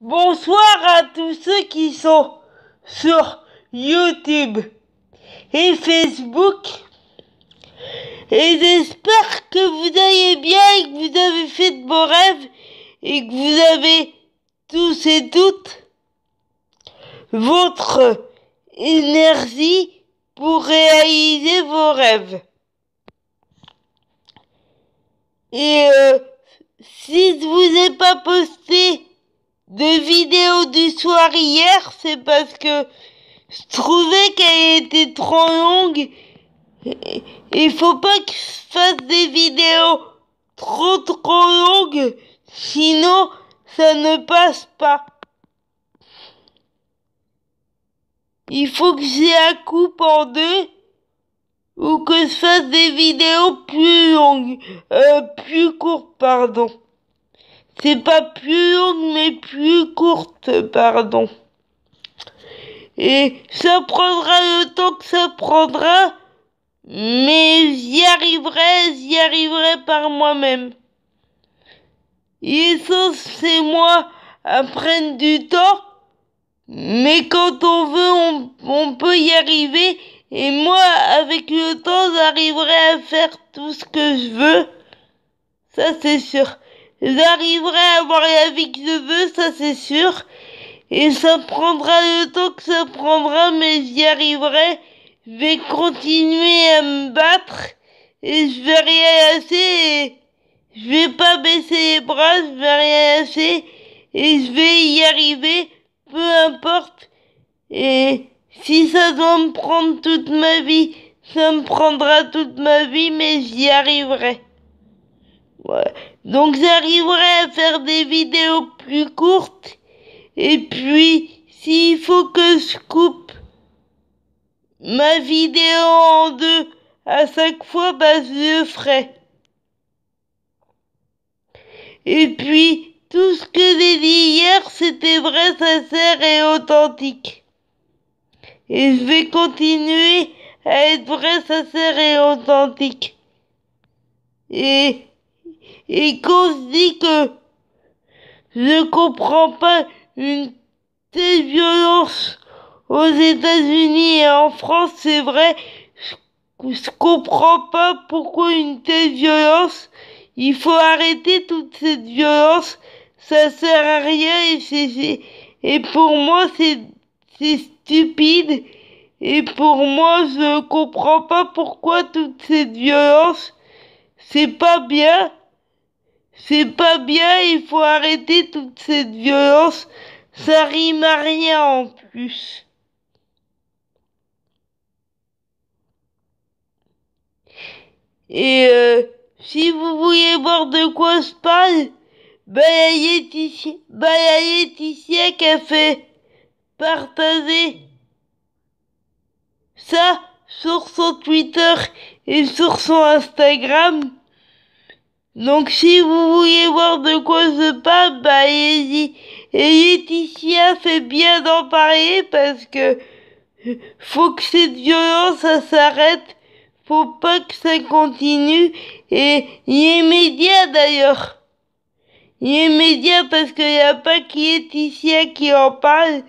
Bonsoir à tous ceux qui sont sur YouTube et Facebook. Et j'espère que vous allez bien et que vous avez fait de beaux rêves et que vous avez tous et toutes votre énergie pour réaliser vos rêves. Et si je vous ai pas posté de vidéo du soir hier, c'est parce que je trouvais qu'elle était trop longue. Il faut pas que je fasse des vidéos trop longues, sinon ça ne passe pas. Il faut que je la coupe en deux ou que je fasse des vidéos plus longues, plus courtes, pardon. C'est pas plus longue, mais plus courte, pardon. Et ça prendra le temps que ça prendra, mais j'y arriverai par moi-même. Et ça, c'est moi à prendre du temps, mais quand on veut, on peut y arriver. Et moi, avec le temps, j'arriverai à faire tout ce que je veux. Ça, c'est sûr. J'arriverai à avoir la vie que je veux, ça c'est sûr. Et ça prendra le temps que ça prendra, mais j'y arriverai. Je vais continuer à me battre et je vais rien lâcher. Je vais pas baisser les bras, je vais rien lâcher et je vais y arriver, peu importe. Et si ça doit me prendre toute ma vie, ça me prendra toute ma vie, mais j'y arriverai. Ouais. Donc j'arriverai à faire des vidéos plus courtes. Et puis, s'il faut que je coupe ma vidéo en deux à chaque fois, bah je le ferai. Et puis, tout ce que j'ai dit hier, c'était vrai, sincère et authentique. Et je vais continuer à être vrai, sincère et authentique. Et quand je dis que je ne comprends pas une telle violence aux États-Unis et en France, c'est vrai, je comprends pas pourquoi une telle violence. Il faut arrêter toute cette violence, ça sert à rien et pour moi c'est stupide et pour moi je comprends pas pourquoi toute cette violence. C'est pas bien, il faut arrêter toute cette violence, ça rime à rien en plus. Et si vous voulez voir de quoi je parle, la Laetitia qui a fait partager ça sur son Twitter et sur son Instagram. Donc si vous voulez voir de quoi je parle, allez-y. Et Laetitia fait bien d'en parler parce que faut que cette violence ça s'arrête. Faut pas que ça continue. Et les médias d'ailleurs. Les médias parce qu'il n'y a pas que Laetitia qui en parle.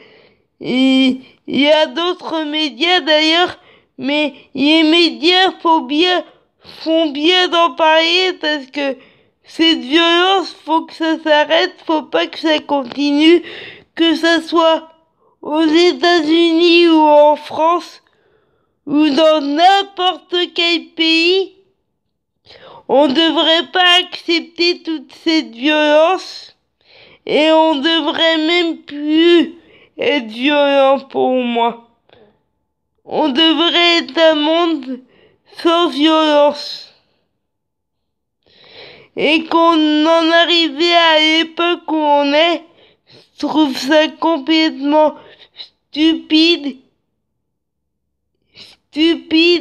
Et il y a d'autres médias d'ailleurs. Mais les médias font bien d'en parler parce que cette violence, faut que ça s'arrête, faut pas que ça continue, que ça soit aux États-Unis ou en France ou dans n'importe quel pays. On ne devrait pas accepter toute cette violence et on devrait même plus être violent pour moi. On devrait être un monde sans violence. Et qu'on en arrivait à l'époque où on est, je trouve ça complètement stupide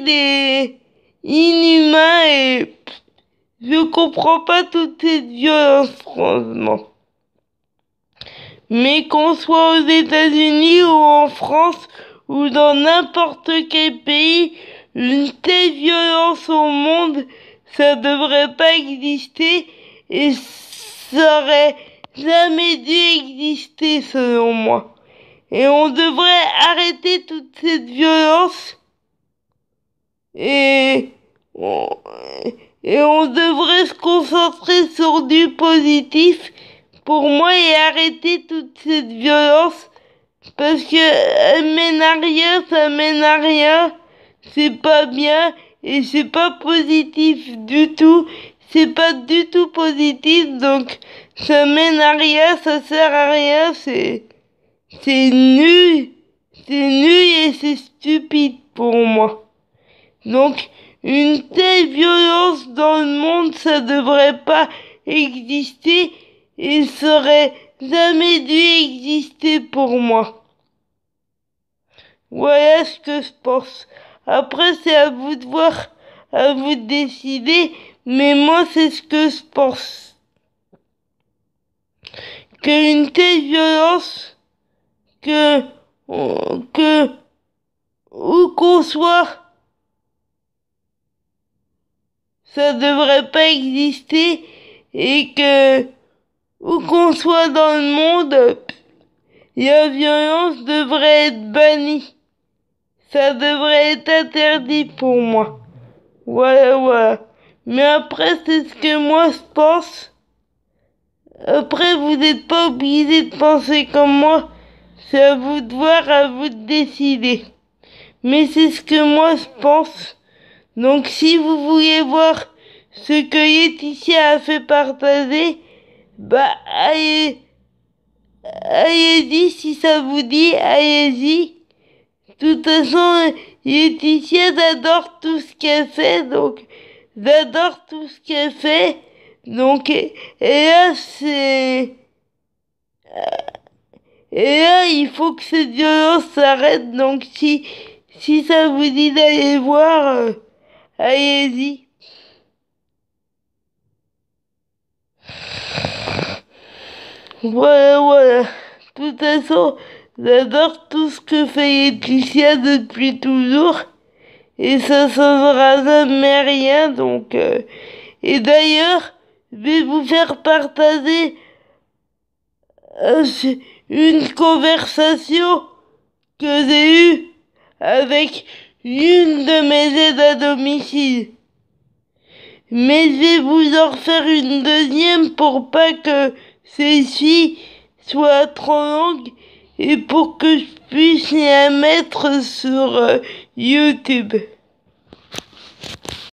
et inhumain et je comprends pas toute cette violence, franchement. Mais qu'on soit aux États-Unis ou en France ou dans n'importe quel pays, une telle violence au monde, ça devrait pas exister et ça aurait jamais dû exister. arrêter selon moi. Et on devrait arrêter toute cette violence et on, et on devrait se concentrer sur du positif pour moi et arrêter toute cette violence parce que elle mène à rien, ça mène à rien, c'est pas bien et c'est pas positif du tout, c'est pas du tout positif donc ça mène à rien, ça sert à rien, c'est nul, et c'est stupide pour moi. Donc, une telle violence dans le monde, ça devrait pas exister et ça aurait jamais dû exister pour moi. Voilà ce que je pense. Après, c'est à vous de voir, à vous de décider, mais moi, c'est ce que je pense. Qu'une telle violence, où qu'on soit, ça devrait pas exister et que où qu'on soit dans le monde, la violence devrait être bannie. Ça devrait être interdit pour moi. Voilà. Mais après, c'est ce que moi je pense. Après, vous n'êtes pas obligé de penser comme moi. C'est à vous de voir, à vous de décider. Mais c'est ce que moi je pense. Donc si vous voulez voir ce que Laetitia a fait partager, allez-y si ça vous dit, allez-y. De toute façon, Laetitia, j'adore tout ce qu'elle fait, donc j'adore tout ce qu'elle fait. Donc, et là, il faut que cette violence s'arrête. Donc, si ça vous dit d'aller voir, allez-y. Voilà. De toute façon, j'adore tout ce que fait Laetitia depuis toujours. Et ça changera jamais rien, donc... Et d'ailleurs, je vais vous faire partager une conversation que j'ai eue avec une de mes aides à domicile. Mais je vais vous en refaire une deuxième pour pas que celle-ci soit trop longue et pour que je puisse la mettre sur YouTube.